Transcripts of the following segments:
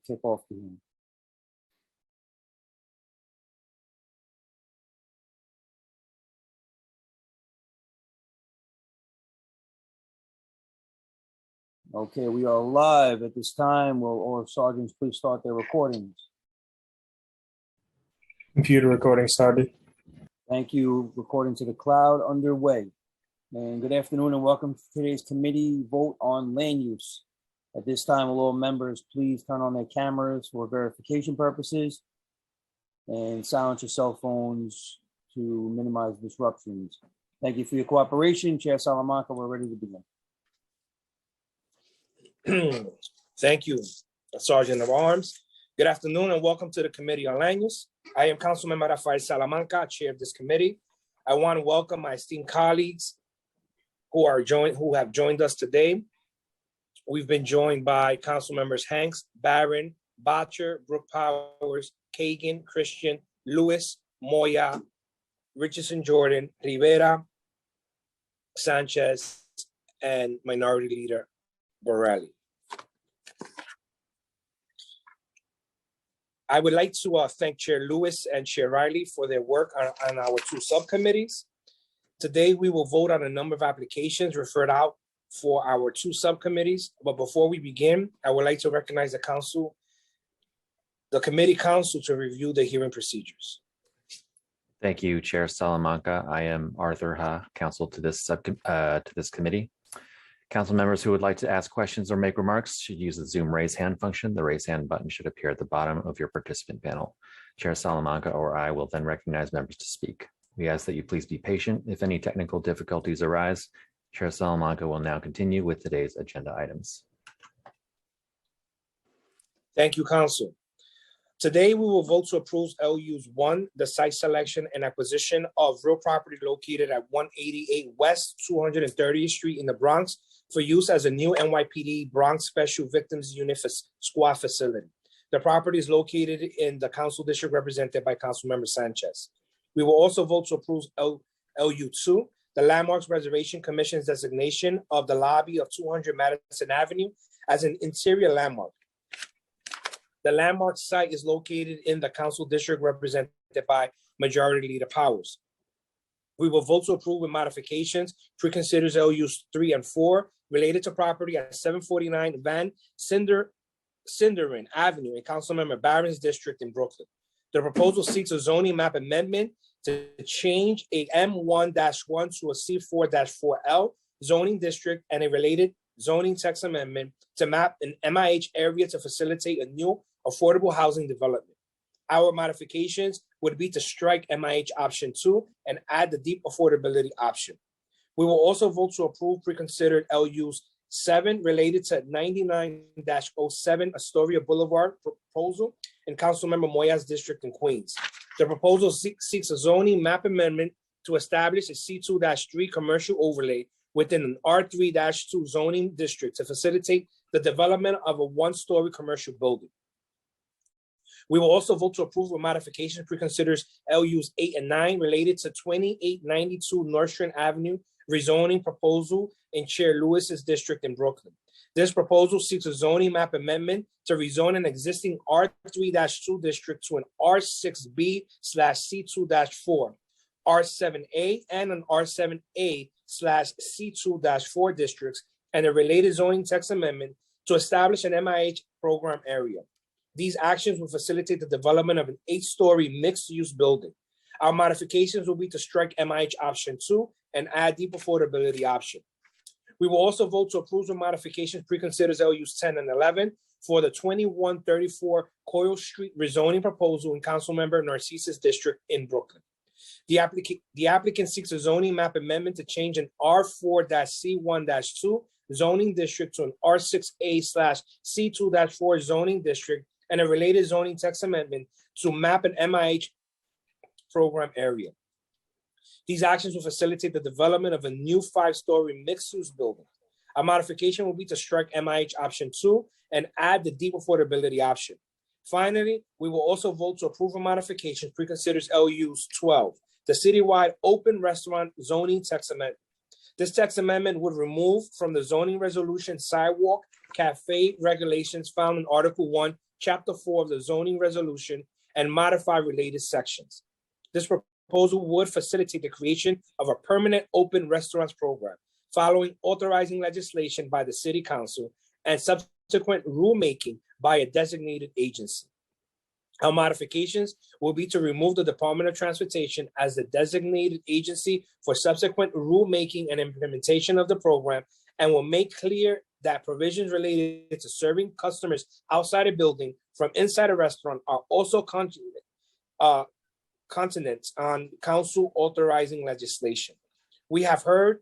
kick off the hearing. Okay, we are live at this time. Will all sergeants please start their recordings? Computer recording started. Thank you. Recording to the cloud underway. And good afternoon and welcome to today's committee vote on land use. At this time, will all members please turn on their cameras for verification purposes and silence your cell phones to minimize disruptions. Thank you for your cooperation. Chair Salamanca, we're ready to begin. Thank you, Sergeant of Arms. Good afternoon and welcome to the Committee on Land Use. I am Councilmember Rafael Salamanca, Chair of this committee. I want to welcome my esteemed colleagues who have joined us today. We've been joined by Council Members Hanks, Barron, Botcher, Brooke Powers, Kagan, Christian, Lewis, Moya, Richardson, Jordan, Rivera, Sanchez, and Minority Leader Borelli. I would like to thank Chair Lewis and Chair Riley for their work on our two subcommittees. Today, we will vote on a number of applications referred out for our two subcommittees. But before we begin, I would like to recognize the committee counsel to review the hearing procedures. Thank you, Chair Salamanca. I am Arthur Ha, counsel to this committee. Council members who would like to ask questions or make remarks should use the Zoom raise hand function. The raise hand button should appear at the bottom of your participant panel. Chair Salamanca or I will then recognize members to speak. We ask that you please be patient. If any technical difficulties arise, Chair Salamanca will now continue with today's agenda items. Thank you, Council. Today, we will vote to approve LUs 1, the site selection and acquisition of real property located at 188 West 230th Street in the Bronx for use as a new NYPD Bronx Special Victims Unit Squad facility. The property is located in the council district represented by Councilmember Sanchez. We will also vote to approve LU2, the Landmarks Reservation Commission's designation of the lobby of 200 Madison Avenue as an interior landmark. The landmark site is located in the council district represented by Majority Leader Powers. We will vote to approve with modifications pre-considers LUs 3 and 4 related to property at 749 Van Sinderen Avenue in Councilmember Barron's district in Brooklyn. The proposal seeks a zoning map amendment to change a M1-1 to a C4-4L zoning district and a related zoning text amendment to map an MIH area to facilitate a new affordable housing development. Our modifications would be to strike MIH option 2 and add the deep affordability option. We will also vote to approve pre-considered LUs 7 related to 99-07 Astoria Boulevard proposal in Councilmember Moya's district in Queens. The proposal seeks a zoning map amendment to establish a C2-3 commercial overlay within an R3-2 zoning district to facilitate the development of a one-story commercial building. We will also vote to approve with modifications pre-considers LUs 8 and 9 related to 2892 Northern Avenue rezoning proposal in Chair Lewis's district in Brooklyn. This proposal seeks a zoning map amendment to rezone an existing R3-2 district to an R6B/C2-4, R7A, and an R7A/C2-4 districts, and a related zoning text amendment to establish an MIH program area. These actions will facilitate the development of an 8-story mixed-use building. Our modifications will be to strike MIH option 2 and add deep affordability option. We will also vote to approve the modifications pre-considers LUs 10 and 11 for the 2134 Coyle Street rezoning proposal in Councilmember NYCC's district in Brooklyn. The applicant seeks a zoning map amendment to change an R4-C1-2 zoning district to an R6A/C2-4 zoning district and a related zoning text amendment to map an MIH program area. These actions will facilitate the development of a new 5-story mixed-use building. A modification will be to strike MIH option 2 and add the deep affordability option. Finally, we will also vote to approve a modification pre-considers LUs 12, the citywide open restaurant zoning text amendment. This text amendment would remove from the zoning resolution sidewalk cafe regulations found in Article 1, Chapter 4 of the zoning resolution and modify related sections. This proposal would facilitate the creation of a permanent open restaurants program following authorizing legislation by the City Council and subsequent rulemaking by a designated agency. Our modifications will be to remove the Department of Transportation as the designated agency for subsequent rulemaking and implementation of the program, and will make clear that provisions related to serving customers outside a building from inside a restaurant are also continents on council authorizing legislation. We have heard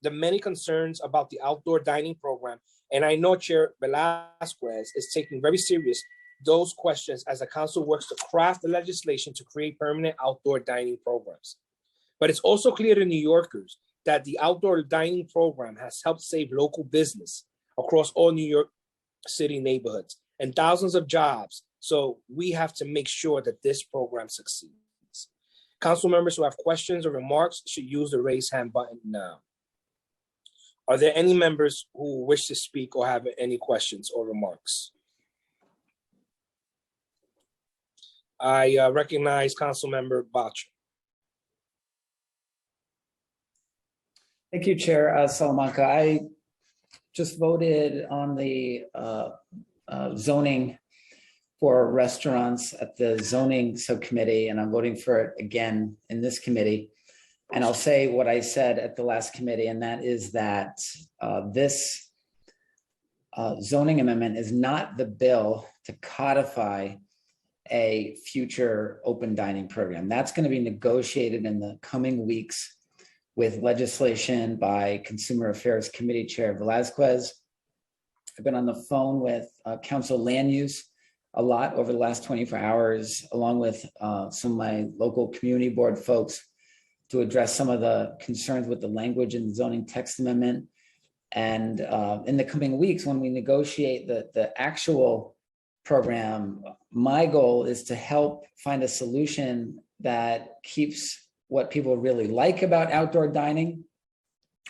the many concerns about the outdoor dining program, and I know Chair Velasquez is taking very serious those questions as the council works to craft the legislation to create permanent outdoor dining programs. But it's also clear to New Yorkers that the outdoor dining program has helped save local business across all New York City neighborhoods and thousands of jobs. So we have to make sure that this program succeeds. Council members who have questions or remarks should use the raise hand button now. Are there any members who wish to speak or have any questions or remarks? I recognize Councilmember Botcher. Thank you, Chair Salamanca. I just voted on the zoning for restaurants at the zoning subcommittee, and I'm voting for it again in this committee. And I'll say what I said at the last committee, and that is that this zoning amendment is not the bill to codify a future open dining program. That's going to be negotiated in the coming weeks with legislation by Consumer Affairs Committee Chair Velasquez. I've been on the phone with Council Land Use a lot over the last 24 hours, along with some of my local community board folks, to address some of the concerns with the language in the zoning text amendment. And in the coming weeks, when we negotiate the actual program, my goal is to help find a solution that keeps what people really like about outdoor dining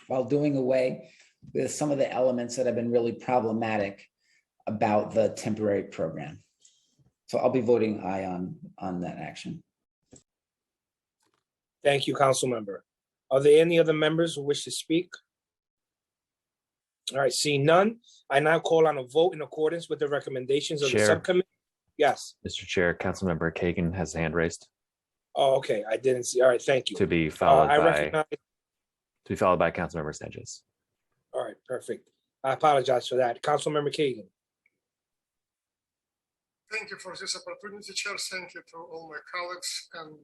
while doing away with some of the elements that have been really problematic about the temporary program. So I'll be voting aye on that action. Thank you, Council Member. Are there any other members who wish to speak? All right, seeing none, I now call on a vote in accordance with the recommendations of the Chair. subcommittee. Yes. Mr. Chair, Councilmember Kagan has a hand raised Oh, okay. I didn't see. All right, thank you. to be followed I by recognize. Councilmember Sanchez. All right, perfect. I apologize for that. Councilmember Kagan. Thank you for this opportunity, Chair. Thank you to all my colleagues. And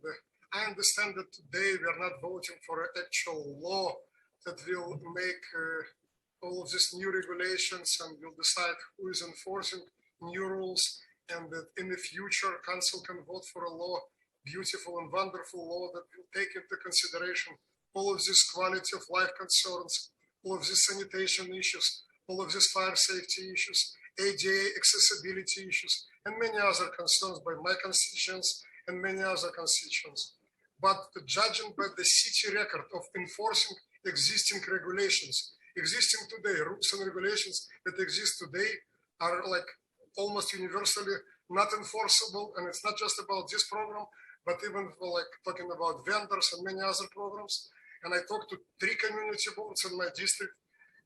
I understand that today we are not voting for an actual law that will make all of these new regulations and will decide who is enforcing new rules, and that in the future council can vote for a law, beautiful and wonderful law that will take into consideration all of these quality of life concerns, all of these sanitation issues, all of these fire safety issues, ADA accessibility issues, and many other concerns by my constituents and many other constituents. But judging by the city record of enforcing existing regulations, existing today, rules and regulations that exist today are like almost universally not enforceable. And it's not just about this program, but even for like talking about vendors and many other programs. And I talked to 3 community boards in my district,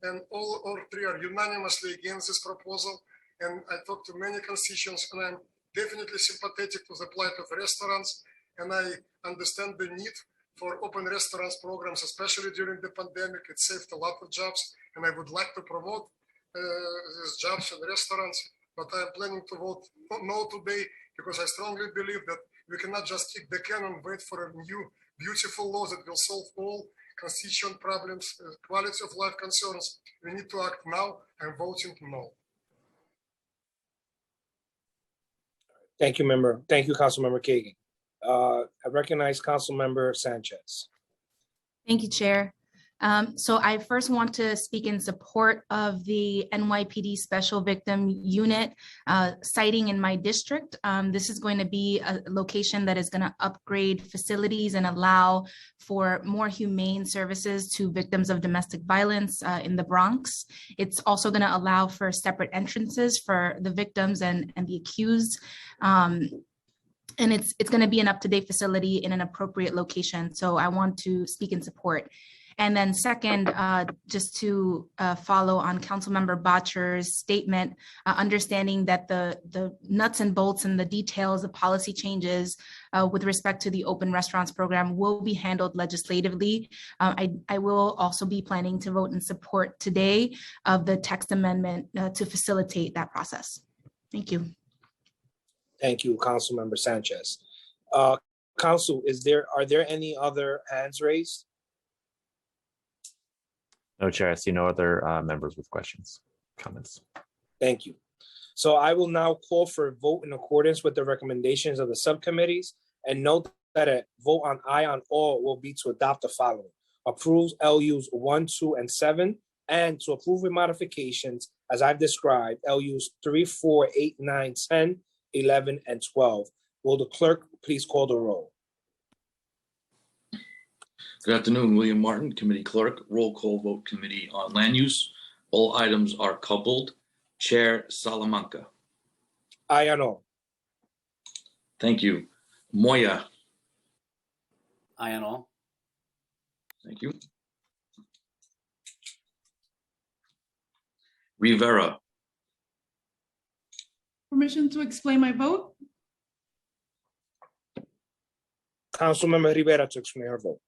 and all 3 are unanimously against this proposal. And I talked to many constituents, and I'm definitely sympathetic to the plight of restaurants. And I understand the need for open restaurants programs, especially during the pandemic. It saved a lot of jobs, and I would like to promote these jobs in restaurants. But I'm planning to vote no today, because I strongly believe that we cannot just kick the can and wait for a new beautiful law that will solve all constituent problems, quality of life concerns. We need to act now. I'm voting no. Thank you, member. Thank you, Councilmember Kagan. I recognize Councilmember Sanchez. Thank you, Chair. So I first want to speak in support of the NYPD Special Victim Unit siting in my district. This is going to be a location that is going to upgrade facilities and allow for more humane services to victims of domestic violence in the Bronx. It's also going to allow for separate entrances for the victims and the accused. And it's going to be an up-to-date facility in an appropriate location. So I want to speak in support. And then second, just to follow on Councilmember Botcher's statement, understanding that the nuts and bolts and the details of policy changes with respect to the open restaurants program will be handled legislatively. I will also be planning to vote in support today of the text amendment to facilitate that process. Thank you. Thank you, Councilmember Sanchez. Council, are there any other hands raised? No, Chair, I see no other members with questions, comments. Thank you. So I will now call for a vote in accordance with the recommendations of the subcommittees, and note that a vote on aye on all will be to adopt the following: approves LUs 1, 2, and 7, and to approve with modifications as I've described, LUs 3, 4, 8, 9, 10, 11, and 12. Will the clerk please call the roll? Good afternoon, William Martin, Committee Clerk, Roll Call Vote Committee on Land Use. All items are coupled. Chair Salamanca. Aye on all. Thank you. Moya. Aye on all. Thank you. Rivera. Permission to explain my vote? Councilmember Rivera to explain her vote.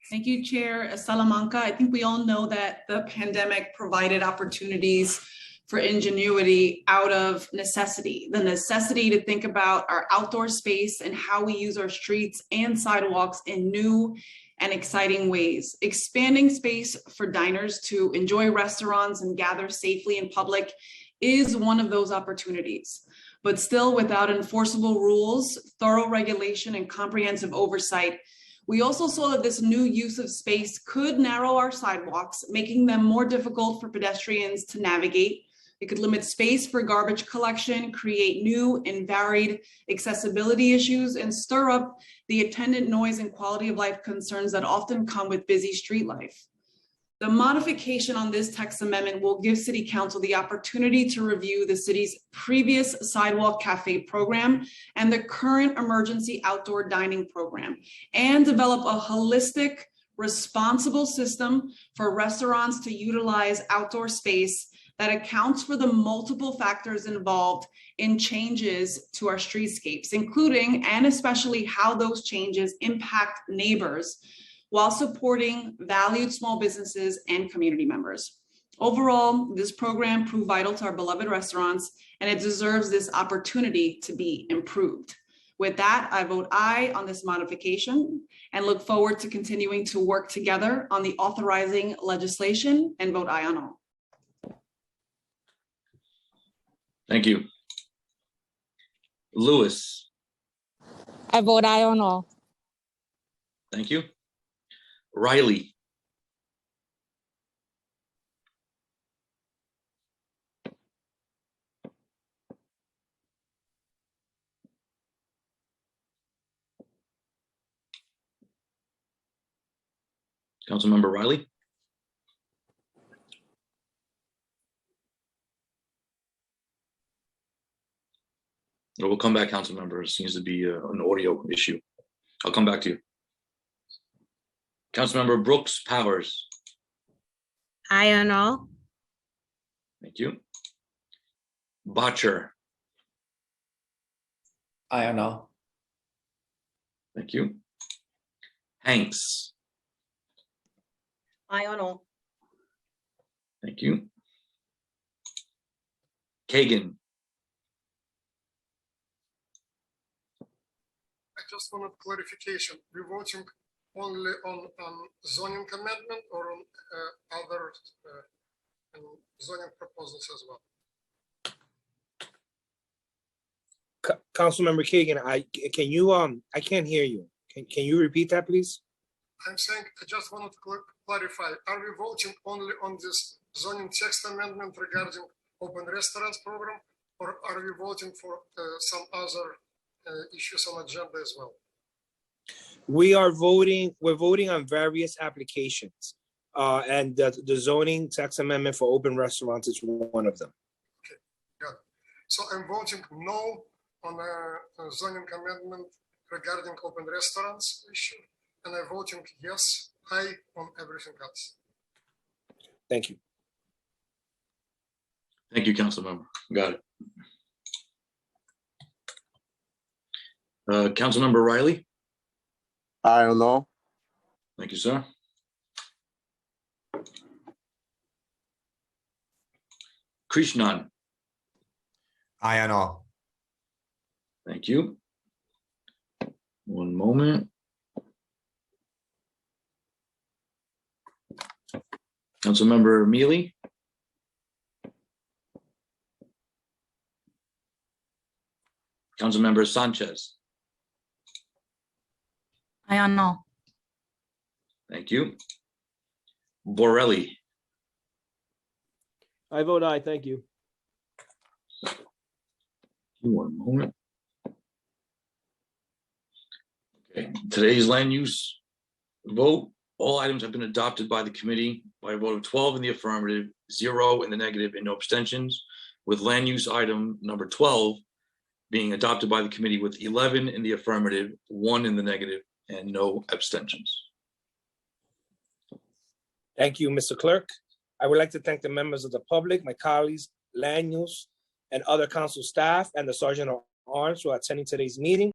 Thank you, Chair Salamanca. I think we all know that the pandemic provided opportunities for ingenuity out of necessity. The necessity to think about our outdoor space and how we use our streets and sidewalks in new and exciting ways. Expanding space for diners to enjoy restaurants and gather safely in public is one of those opportunities. But still, without enforceable rules, thorough regulation, and comprehensive oversight, we also saw that this new use of space could narrow our sidewalks, making them more difficult for pedestrians to navigate. It could limit space for garbage collection, create new and varied accessibility issues, and stir up the attendant noise and quality of life concerns that often come with busy street life. The modification on this text amendment will give City Council the opportunity to review the city's previous sidewalk cafe program and the current emergency outdoor dining program, and develop a holistic, responsible system for restaurants to utilize outdoor space that accounts for the multiple factors involved in changes to our streetscapes, including and especially how those changes impact neighbors, while supporting valued small businesses and community members. Overall, this program proved vital to our beloved restaurants, and it deserves this opportunity to be improved. With that, I vote aye on this modification and look forward to continuing to work together on the authorizing legislation, and vote aye on all. Thank you. Lewis. I vote aye on all. Thank you. Riley. Councilmember Riley. We'll come back, Councilmember. It seems to be an audio issue. I'll come back to you. Councilmember Brooks Powers. Aye on all. Thank you. Botcher. Aye on all. Thank you. Hanks. Aye on all. Thank you. Kagan. I just wanted clarification. We're voting only on zoning amendment or on other zoning proposals as well? Councilmember Kagan, I can't hear you. Can you repeat that, please? I'm saying, I just wanted to clarify, are we voting only on this zoning text amendment regarding open restaurants program, or are we voting for some other issues on agenda as well? We're voting on various applications. And the zoning tax amendment for open restaurants is one of them. Okay, got it. So I'm voting no on a zoning amendment regarding open restaurants issue, and I'm voting yes, aye on everything else. Thank you. Thank you, Councilmember. Got it. Councilmember Riley. I don't know. Thank you, sir. Krishnan. I don't know. Thank you. One moment. Councilmember Mealy. Councilmember Sanchez. I don't know. Thank you. Borelli. I vote aye. Thank you. One moment. Okay, today's land use vote, all items have been adopted by the committee by a vote of 12 in the affirmative, 0 in the negative, and no abstentions, with land use item number 12 being adopted by the committee with 11 in the affirmative, 1 in the negative, and no abstentions. Thank you, Mr. Clerk. I would like to thank the members of the public, my colleagues, land use, and other council staff, and the Sergeant at Arms for attending today's meeting.